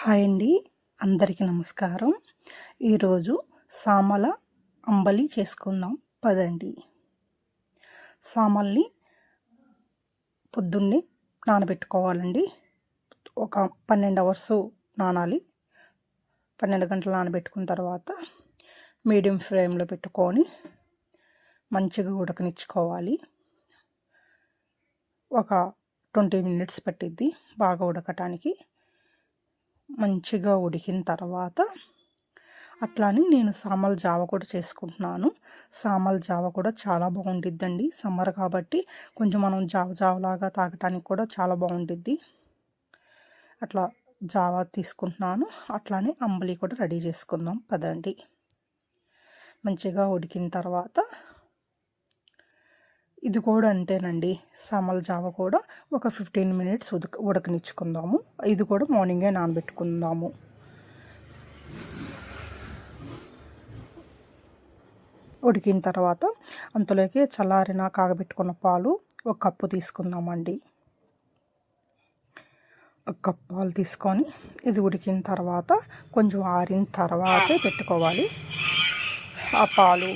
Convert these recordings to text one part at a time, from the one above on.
Hi అండి, అందరికీ నమస్కారం. ఈరోజు సామల అంబలి చేసుకుందాం పదండి. సామల్ని పొద్దున్నే నానబెట్టుకోవాలండి. ఒక 12 అవర్స్ నానాలి. 12 గంటలు నానబెట్టుకున్న తర్వాత మీడియం ఫ్లేమ్లో పెట్టుకొని మంచిగా ఉడకనిచ్చుకోవాలి. ఒక 20 మినిట్స్ పట్టిద్ది బాగా ఉడకటానికి. మంచిగా ఉడికిన తర్వాత అట్లానే నేను సామల జావ కూడా చేసుకుంటున్నాను. సామల జావ కూడా చాలా బాగుండిద్దండి. సమ్మర్ కాబట్టి కొంచెం మనం జావలాగా తాగటానికి కూడా చాలా బాగుండిద్ది. అట్లా జావ తీసుకుంటున్నాను. అట్లానే అంబలి కూడా రెడీ చేసుకుందాం పదండి. మంచిగా ఉడికిన తర్వాత ఇది కూడా అంతేనండి. సామల జావ కూడా ఒక 15 మినిట్స్ ఉడకనిచ్చుకుందాము. ఇది కూడా మార్నింగే నానబెట్టుకుందాము. ఉడికిన తర్వాత అంతలోకి చల్లారిన కాగబెట్టుకున్న పాలు ఒక కప్పు తీసుకుందామండి. ఒక కప్పు పాలు తీసుకొని ఇది ఉడికిన తర్వాత కొంచెం ఆరిన తర్వాతే పెట్టుకోవాలి. ఆ పాలు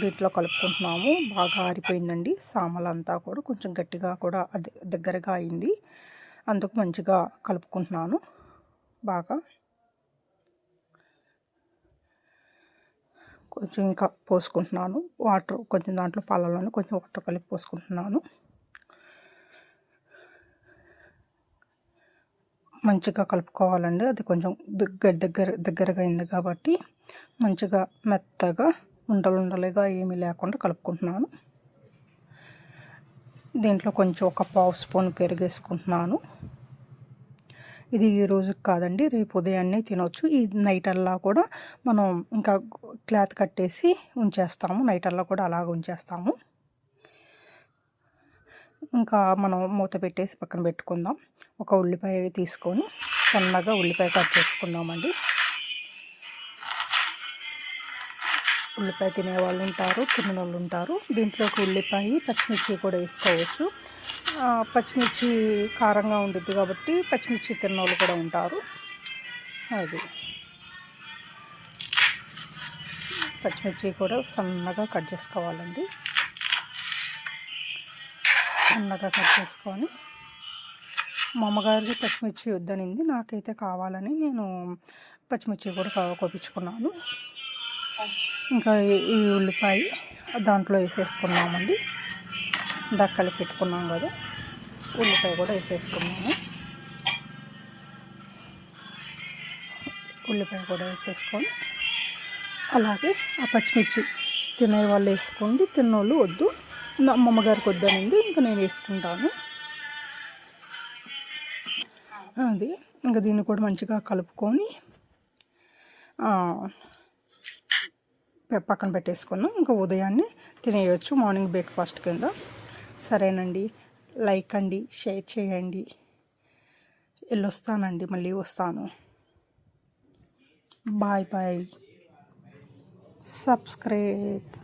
దీంట్లో కలుపుకుంటున్నాము. బాగా ఆరిపోయిందండి. సామలంతా కూడా కొంచెం గట్టిగా కూడా దగ్గరగా అయింది. అందుకు మంచిగా కలుపుకుంటున్నాను. బాగా కొంచెం ఇంకా పోసుకుంటున్నాను వాటర్. కొంచెం దాంట్లో పాలలోనే కొంచెం వాటర్ కలిపి పోసుకుంటున్నాను. మంచిగా కలుపుకోవాలండి. అది కొంచెం దగ్గరగా అయింది కాబట్టి మంచిగా మెత్తగా ఉండలుగా ఏమీ లేకుండా కలుపుకుంటున్నాను. దీంట్లో కొంచెం ఒక పావు స్పూన్ పెరుగు వేసుకుంటున్నాను. ఇది ఈ రోజుకి కాదండి, రేపు ఉదయాన్నే తినొచ్చు. ఈ నైట్ అల్లా కూడా మనం ఇంకా క్లాత్ కట్టేసి ఉంచేస్తాము. నైట్ అల్లా కూడా అలాగ ఉంచేస్తాము. ఇంకా మనం మూత పెట్టేసి పక్కన పెట్టుకుందాం. ఒక ఉల్లిపాయ తీసుకొని సన్నగా ఉల్లిపాయ కట్ చేసుకుందామండి. ఉల్లిపాయ తినేవాళ్ళు ఉంటారు, తినని వాళ్ళు ఉంటారు. దీంట్లోకి ఉల్లిపాయ పచ్చిమిర్చి కూడా వేసుకోవచ్చు. పచ్చిమిర్చి కారంగా ఉంటుంది కాబట్టి పచ్చిమిర్చి తిన్న వాళ్ళు కూడా ఉంటారు. అది పచ్చిమిర్చి కూడా సన్నగా కట్ చేసుకోవాలండి. సన్నగా కట్ చేసుకొని, మా అమ్మగారికి పచ్చిమిర్చి వద్దనింది, నాకైతే కావాలని నేను పచ్చిమిర్చి కూడా కోపించుకున్నాను. ఇంకా ఈ ఉల్లిపాయ దాంట్లో వేసేసుకున్నామండి. దక్కలు పెట్టుకున్నాం కదా, ఉల్లిపాయ కూడా వేసేసుకున్నాము. ఉల్లిపాయ కూడా వేసేసుకొని అలాగే ఆ పచ్చిమిర్చి తినే వాళ్ళు వేసుకోండి, తిన్నోళ్ళు వద్దు. మా అమ్మగారికి వద్దనింది, ఇంకా నేను వేసుకుంటాను. అది ఇంకా దీన్ని కూడా మంచిగా కలుపుకొని పక్కన పెట్టేసుకున్నాం. ఇంకా ఉదయాన్నే తినేయచ్చు, మార్నింగ్ బ్రేక్ఫాస్ట్ కింద. సరేనండి, లైక్ అండి, షేర్ చేయండి. వెళ్ళొస్తానండి, మళ్ళీ వస్తాను. Bye bye. సబ్స్క్రైబ్.